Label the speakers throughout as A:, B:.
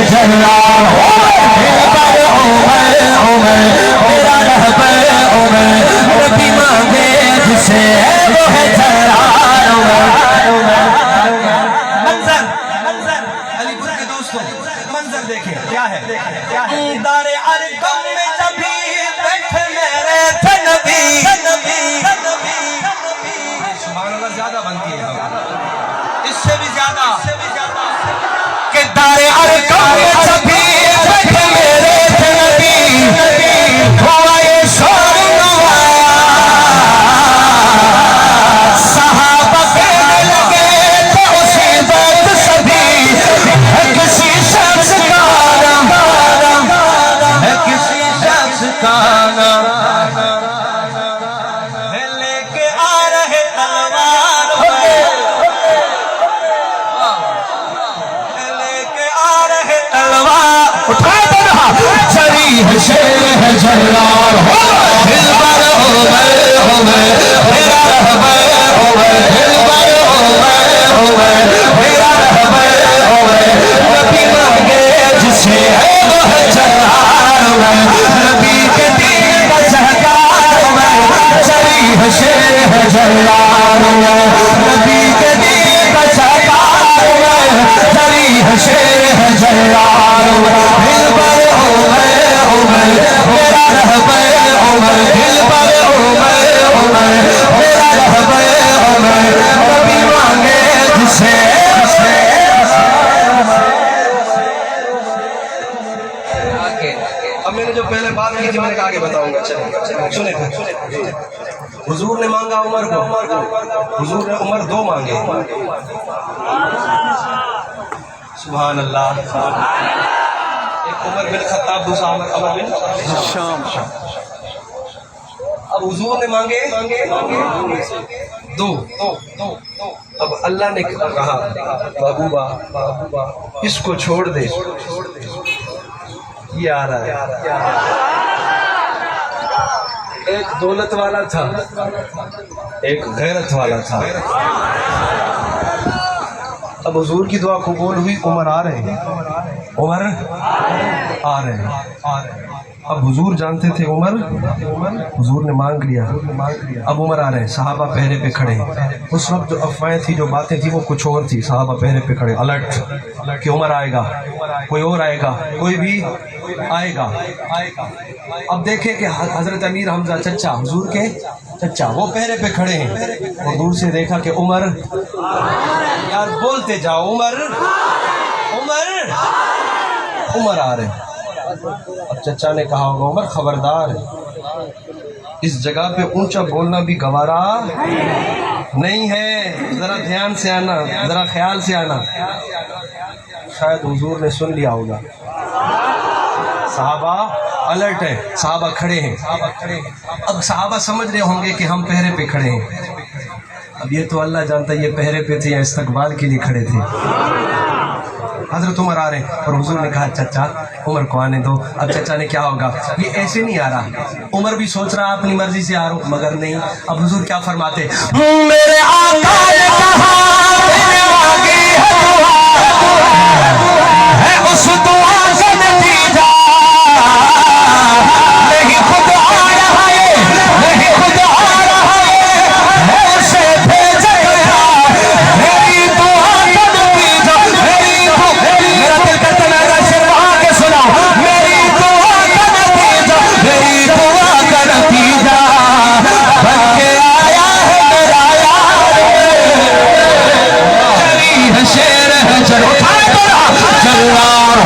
A: جلال دلبر عمر عمر میرا رہبر عمر نبی مانگے جسے وہ ہے جلال عمر
B: منظر علی پور کے دوستوں منظر دیکھیں کیا ہے دار ارقم میں جبھی بیٹھے میرے تھے نبی سبحان اللہ زیادہ بنتی ہے اس سے بھی زیادہ
A: کہ دار ارقم میں جبھی بیٹھے میرے تھے نبی ہوا یہ شور نوایا صحابہ کہنے لگے تو اسی وقت سبھی ہے کسی شخص کا نام ہے کسی شخص کا نام
B: ہے لے کے آ رہے تلوار لے کے آ رہے
A: تلوار اٹھائے دے رہا چری ہے شیر ہے جلال دلبر عمر عمر میرا رہبر عمر دلبر عمر عمر میرا رہبر عمر نبی مانگے جسے ہے وہ ہے جلال عمر نبی کے دین کا شہکار عمر چری ہے شیر ہے جلال عمر نبی کے دین کا شہکار عمر چری ہے شیر ہے جلال عمر دلبر عمر عمر میرا رہبر عمر دلبر عمر عمر میرا رہبر عمر نبی مانگے جسے
B: اب میں نے جو پہلے بات کی تھی میں نے کہا آگے بتاؤں گا چلیں سنیں حضور نے مانگا عمر کو حضور نے عمر دو مانگے سبحان اللہ ایک عمر بن خطاب دوسرا عمر بن شام اب حضور نے مانگے دو اب اللہ نے کہا محبوبہ اس کو چھوڑ دے یہ آ رہا ہے ایک دولت والا تھا ایک غیرت والا تھا اب حضور کی دعا قبول ہوئی عمر آ رہے ہیں عمر آ رہے ہیں اب حضور جانتے تھے عمر حضور نے مانگ لیا اب عمر آ رہے ہیں صحابہ پہرے پہ کھڑے ہیں اس وقت جو افواہیں تھی جو باتیں تھی وہ کچھ اور تھی صحابہ پہرے پہ کھڑے الرٹ کہ عمر آئے گا کوئی اور آئے گا کوئی بھی آئے گا اب دیکھیں کہ حضرت امیر حمزہ چچا حضور کے چچا وہ پہرے پہ کھڑے ہیں اور دور سے دیکھا کہ عمر یار بولتے جاؤ عمر آ رہے ہیں اب چچا نے کہا ہوگا عمر خبردار اس جگہ پہ اونچا بولنا بھی گوارا نہیں ہے ذرا دھیان سے آنا ذرا خیال سے آنا شاید حضور نے سن لیا ہوگا صحابہ الرٹ ہے صحابہ کھڑے ہیں اب صحابہ سمجھ رہے ہوں گے کہ ہم پہرے پہ کھڑے ہیں اب یہ تو اللہ جانتا ہے یہ پہرے پہ تھے یا استقبال کے لیے کھڑے تھے حضرت عمر آ رہے ہیں اور حضور نے کہا چچا عمر کو آنے دو اب چچا نے کیا ہوگا یہ ایسے نہیں آ رہا عمر بھی سوچ رہا اپنی مرضی سے آ رہا ہوں مگر نہیں اب حضور کیا فرماتے
A: میرے آقا نے کہا میرے آگے ہے اس دعا کا نتیجہ نہیں خود آ رہا ہے نہیں خود آ رہا ہے اسے بھیجا گیا میری دعا کا نتیجہ میری دعا میرا دل کرتا ہے میرا شیر وہاں کے سنا میری دعا کا نتیجہ میری دعا کا نتیجہ بن کے آیا ہے میرا یار چلی ہے شیر ہے چلو جلال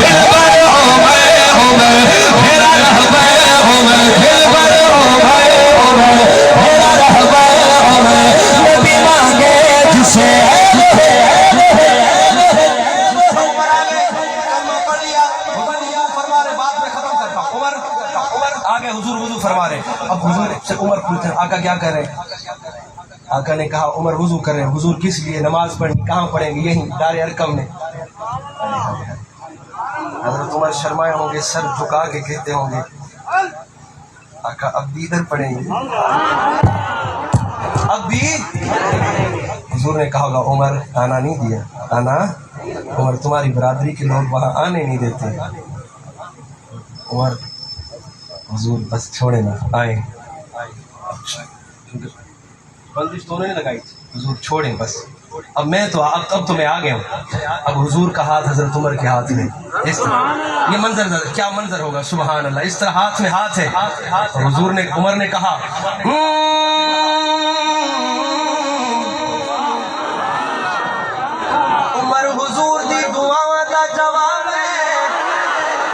A: دلبر عمر عمر میرا رہبر عمر دلبر عمر عمر میرا رہبر عمر نبی مانگے جسے
B: آگے حضور وضو فرما رہے اب حضور سے عمر پوچھتے ہیں آقا کیا کر رہے ہیں آقا نے کہا عمر وضو کر رہے ہیں حضور کس لیے نماز پڑھنی کہاں پڑھیں گے یہیں دار ارقم میں حضرت عمر شرمائے ہوں گے سر جھکا کے کہتے ہوں گے آقا اب بھی ادھر پڑھیں گے اب بھی حضور نے کہا ہوگا عمر تانا نہیں دیا تانا عمر تمہاری برادری کے لوگ وہاں آنے نہیں دیتے. عمر حضور بس چھوڑے نا آئیں. بندش تو انہوں نے لگائی تھی, حضور چھوڑیں بس. اب میں تو اب تو میں آ گیا ہوں. اب حضور کا ہاتھ حضرت عمر کے ہاتھ میں, اس طرح یہ منظر کیا منظر ہوگا, سبحان اللہ. اس طرح ہاتھ میں ہاتھ ہے, اور حضور نے عمر نے کہا